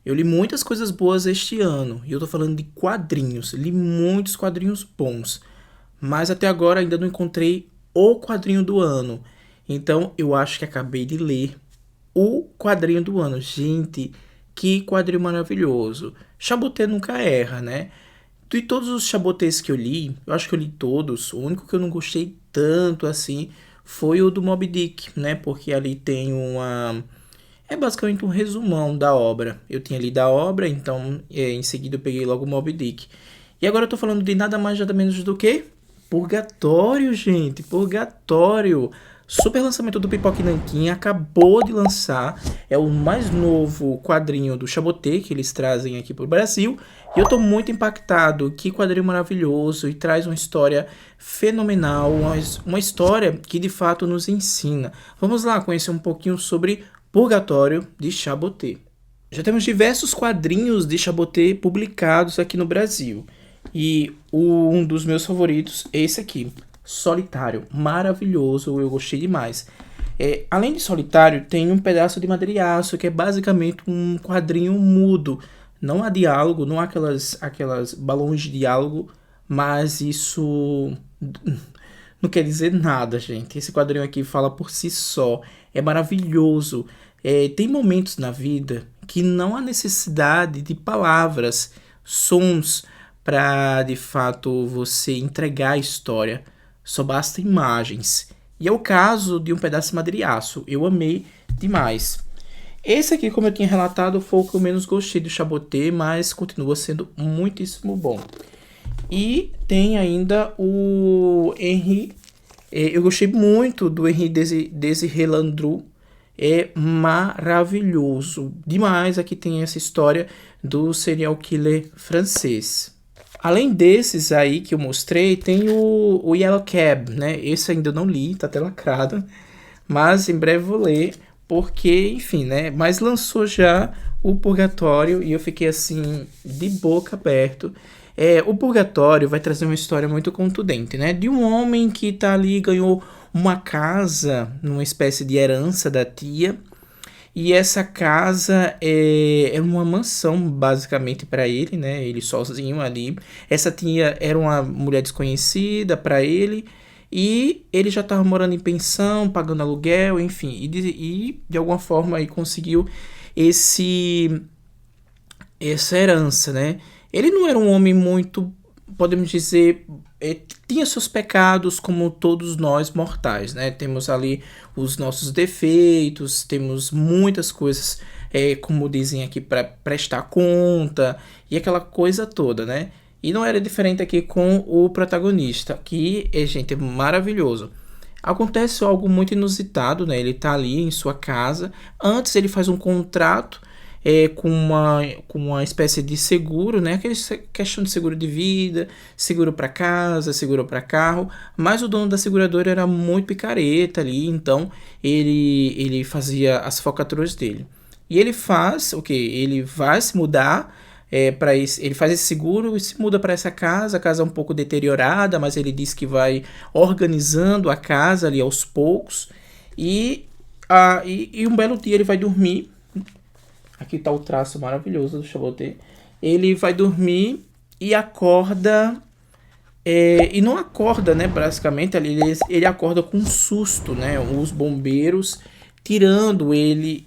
Eu li muitas coisas boas este ano, e eu tô falando de quadrinhos. Li muitos quadrinhos bons, mas até agora ainda não encontrei o quadrinho do ano. Então eu acho que acabei de ler o quadrinho do ano. Gente, que quadrinho maravilhoso. Chaboté nunca erra, né? De todos os Chabotês que eu li, eu acho que eu li todos. O único que eu não gostei tanto assim foi o do Moby Dick, né? Porque ali tem uma. É basicamente um resumão da obra. Eu tinha lido a obra, então em seguida eu peguei logo o Moby Dick. E agora eu tô falando de nada mais nada menos do que Purgatório, gente. Purgatório. Super lançamento do Pipoque Nanquim. Acabou de lançar. É o mais novo quadrinho do Chaboté que eles trazem aqui pro Brasil. E eu tô muito impactado. Que quadrinho maravilhoso. E traz uma história fenomenal. Uma história que de fato nos ensina. Vamos lá conhecer um pouquinho sobre Purgatório de Chaboté. Já temos diversos quadrinhos de Chaboté publicados aqui no Brasil. E um dos meus favoritos é esse aqui, Solitário. Maravilhoso, eu gostei demais. Além de Solitário, tem um pedaço de Madeira e Aço, que é basicamente um quadrinho mudo. Não há diálogo, não há aquelas balões de diálogo, mas isso não quer dizer nada, gente. Esse quadrinho aqui fala por si só. É maravilhoso. Tem momentos na vida que não há necessidade de palavras, sons para de fato você entregar a história. Só basta imagens. E é o caso de Um Pedaço de Madeira e Aço. Eu amei demais. Esse aqui, como eu tinha relatado, foi o que eu menos gostei do Chaboté, mas continua sendo muitíssimo bom. E tem ainda o Henri. Eu gostei muito do Henri Désiré Landru. É maravilhoso. Demais. Aqui tem essa história do serial killer francês. Além desses aí que eu mostrei, tem o Yellow Cab, né? Esse ainda não li, tá até lacrado. Mas em breve vou ler, porque, enfim, né? Mas lançou já o Purgatório e eu fiquei assim, de boca aberta. O Purgatório vai trazer uma história muito contundente, né? De um homem que tá ali, ganhou uma casa, numa espécie de herança da tia. E essa casa é uma mansão, basicamente, para ele, né? Ele sozinho ali. Essa tia era uma mulher desconhecida para ele. E ele já estava morando em pensão, pagando aluguel, enfim. De alguma forma aí conseguiu esse essa herança, né? Ele não era um homem muito, podemos dizer, tinha seus pecados como todos nós mortais, né? Temos ali os nossos defeitos, temos muitas coisas, como dizem aqui, para prestar conta e aquela coisa toda, né? E não era diferente aqui com o protagonista, que é, gente, é maravilhoso. Acontece algo muito inusitado, né? Ele tá ali em sua casa. Antes ele faz um contrato com uma espécie de seguro, né? Aquela questão de seguro de vida, seguro para casa, seguro para carro. Mas o dono da seguradora era muito picareta ali, então ele fazia as falcatruas dele. E ele faz o que? Ele vai se mudar para ele faz esse seguro e se muda para essa casa. A casa é um pouco deteriorada, mas ele diz que vai organizando a casa ali aos poucos. E um belo dia ele vai dormir. Aqui está o traço maravilhoso do Chaboté. Ele vai dormir e acorda. E não acorda, né? Basicamente, ele acorda com um susto, né? Os bombeiros tirando ele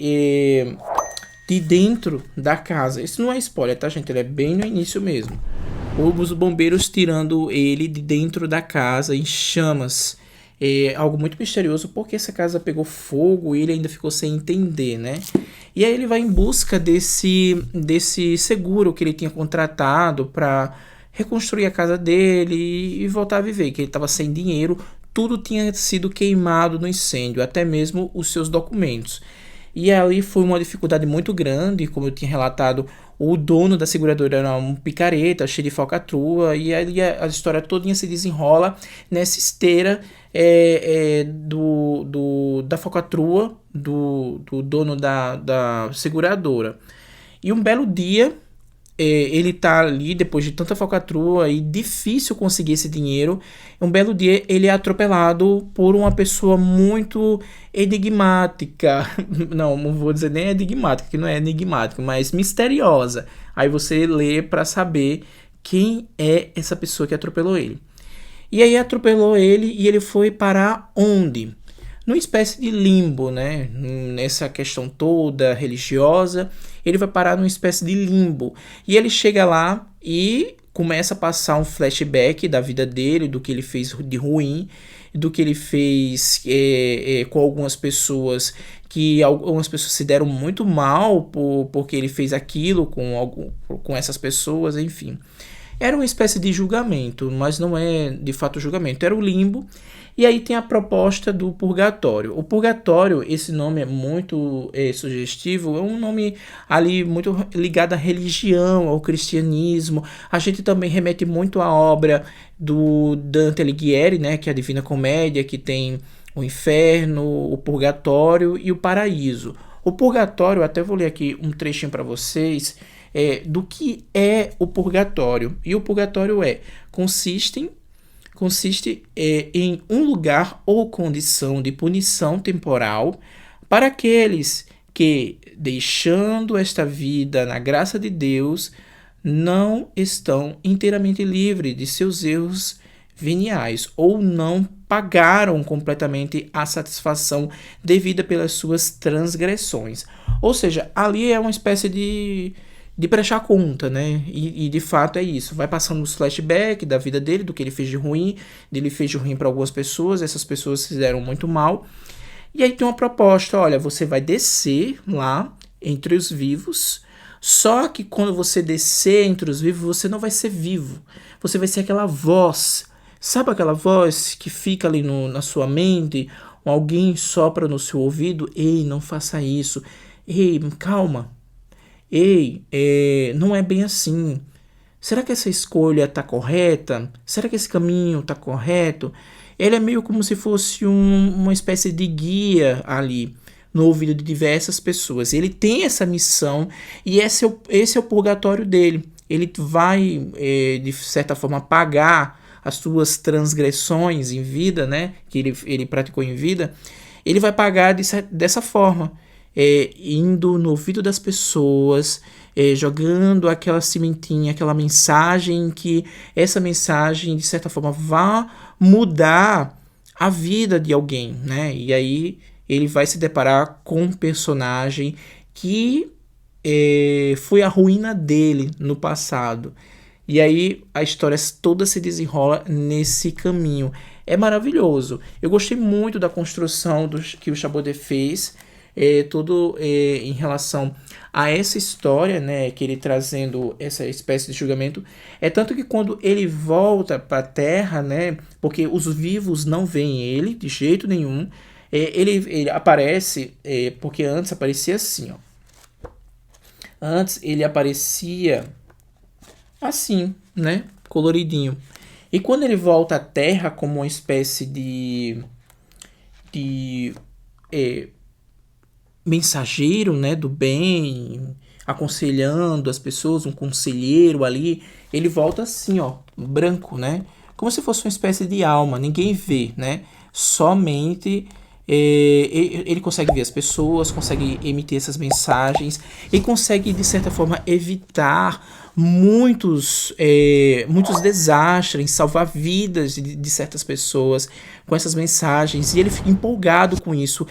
de dentro da casa. Isso não é spoiler, tá, gente? Ele é bem no início mesmo. Os bombeiros tirando ele de dentro da casa em chamas. É algo muito misterioso porque essa casa pegou fogo e ele ainda ficou sem entender, né? E aí ele vai em busca desse seguro que ele tinha contratado para reconstruir a casa dele e voltar a viver, que ele estava sem dinheiro, tudo tinha sido queimado no incêndio, até mesmo os seus documentos. E ali foi uma dificuldade muito grande, como eu tinha relatado, o dono da seguradora era um picareta, cheio de falcatrua, e aí a história todinha se desenrola nessa esteira da falcatrua do dono da seguradora. E um belo dia, ele tá ali depois de tanta falcatrua e difícil conseguir esse dinheiro. Um belo dia ele é atropelado por uma pessoa muito enigmática. Não vou dizer nem enigmática, que não é enigmática, mas misteriosa. Aí você lê para saber quem é essa pessoa que atropelou ele. E aí atropelou ele e ele foi parar onde? Numa espécie de limbo, né? Nessa questão toda religiosa, ele vai parar numa espécie de limbo. E ele chega lá e começa a passar um flashback da vida dele, do que ele fez de ruim, do que ele fez com algumas pessoas, que algumas pessoas se deram muito mal porque ele fez aquilo com essas pessoas, enfim. Era uma espécie de julgamento, mas não é de fato julgamento, era o limbo. E aí tem a proposta do purgatório. O purgatório, esse nome é muito sugestivo, é um nome ali muito ligado à religião, ao cristianismo. A gente também remete muito à obra do Dante Alighieri, né, que é a Divina Comédia, que tem o inferno, o purgatório e o paraíso. O purgatório, até vou ler aqui um trechinho para vocês, do que é o purgatório. E o purgatório consiste em um lugar ou condição de punição temporal para aqueles que, deixando esta vida na graça de Deus, não estão inteiramente livres de seus erros veniais ou não pagaram completamente a satisfação devida pelas suas transgressões. Ou seja, ali é uma espécie de prestar conta, né? E de fato é isso. Vai passando os flashbacks da vida dele, do que ele fez de ruim, dele fez de ruim para algumas pessoas, essas pessoas se fizeram muito mal. E aí tem uma proposta, olha, você vai descer lá entre os vivos, só que quando você descer entre os vivos, você não vai ser vivo. Você vai ser aquela voz. Sabe aquela voz que fica ali na sua mente? Alguém sopra no seu ouvido? Ei, não faça isso. Ei, calma. Ei, não é bem assim. Será que essa escolha está correta? Será que esse caminho está correto? Ele é meio como se fosse uma espécie de guia ali no ouvido de diversas pessoas. Ele tem essa missão e esse é o purgatório dele. Ele vai, de certa forma, pagar as suas transgressões em vida, né? Que ele praticou em vida. Ele vai pagar dessa forma. Indo no ouvido das pessoas, jogando aquela sementinha, aquela mensagem, que essa mensagem de certa forma vá mudar a vida de alguém, né? E aí ele vai se deparar com um personagem que foi a ruína dele no passado. E aí a história toda se desenrola nesse caminho. É maravilhoso. Eu gostei muito da construção que o Chabaudet fez. Tudo em relação a essa história, né, que ele trazendo essa espécie de julgamento. Tanto que quando ele volta para a Terra, né, porque os vivos não veem ele de jeito nenhum, ele aparece, porque antes aparecia assim, ó. Antes ele aparecia assim, né, coloridinho. E quando ele volta à Terra como uma espécie de mensageiro, né, do bem, aconselhando as pessoas, um conselheiro ali, ele volta assim, ó, branco, né, como se fosse uma espécie de alma, ninguém vê, né, somente ele consegue ver as pessoas, consegue emitir essas mensagens e consegue, de certa forma, evitar muitos desastres, salvar vidas de certas pessoas com essas mensagens, e ele fica empolgado com isso.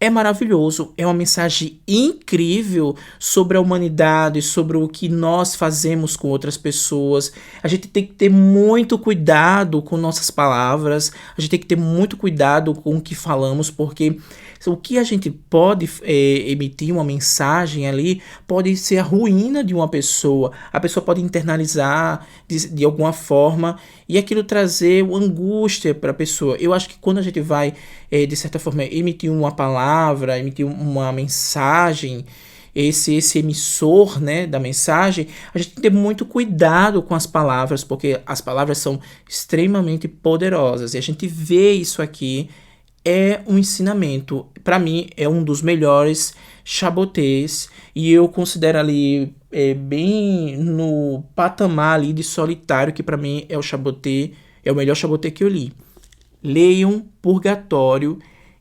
É maravilhoso, é uma mensagem incrível sobre a humanidade, sobre o que nós fazemos com outras pessoas. A gente tem que ter muito cuidado com nossas palavras, a gente tem que ter muito cuidado com o que falamos, porque o que a gente pode emitir uma mensagem ali pode ser a ruína de uma pessoa. A pessoa pode internalizar de alguma forma e aquilo trazer uma angústia para a pessoa. Eu acho que quando a gente vai, de certa forma, emitir uma palavra, emitir uma mensagem, esse emissor, né, da mensagem, a gente tem que ter muito cuidado com as palavras, porque as palavras são extremamente poderosas. E a gente vê isso aqui. É um ensinamento, para mim é um dos melhores Chabotés, e eu considero ali bem no patamar ali de Solitário, que pra mim é o Chaboté, é o melhor Chaboté que eu li. Leiam Purgatório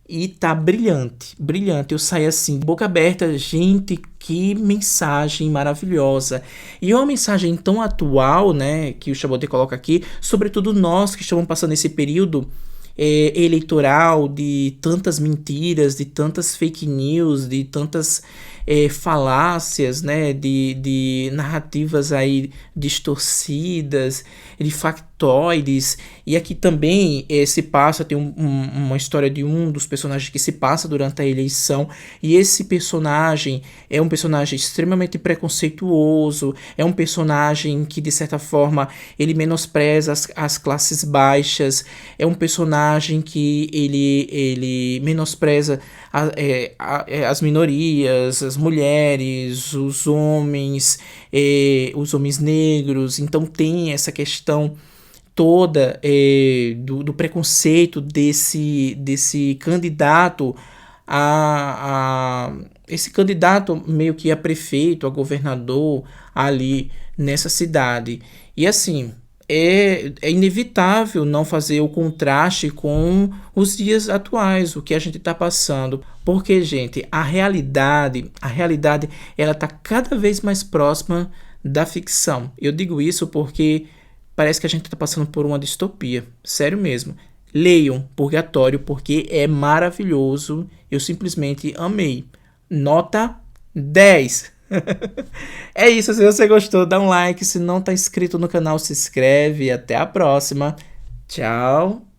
e tá brilhante, brilhante. Eu saí assim, boca aberta, gente, que mensagem maravilhosa. E é uma mensagem tão atual, né, que o Chaboté coloca aqui, sobretudo nós que estamos passando esse período eleitoral de tantas mentiras, de tantas fake news, de tantas falácias, né, de narrativas aí distorcidas, de factoides. E aqui também se passa, tem uma história de um dos personagens que se passa durante a eleição, e esse personagem é um personagem extremamente preconceituoso, é um personagem que de certa forma ele menospreza as classes baixas, é um personagem que ele menospreza as minorias, as mulheres, os homens negros. Então tem essa questão toda do preconceito desse candidato esse candidato meio que a prefeito, a governador ali nessa cidade. E assim, é inevitável não fazer o contraste com os dias atuais, o que a gente está passando. Porque, gente, a realidade ela está cada vez mais próxima da ficção. Eu digo isso porque parece que a gente está passando por uma distopia. Sério mesmo. Leiam Purgatório porque é maravilhoso. Eu simplesmente amei. Nota 10. É isso, se você gostou, dá um like. Se não tá inscrito no canal, se inscreve. Até a próxima. Tchau.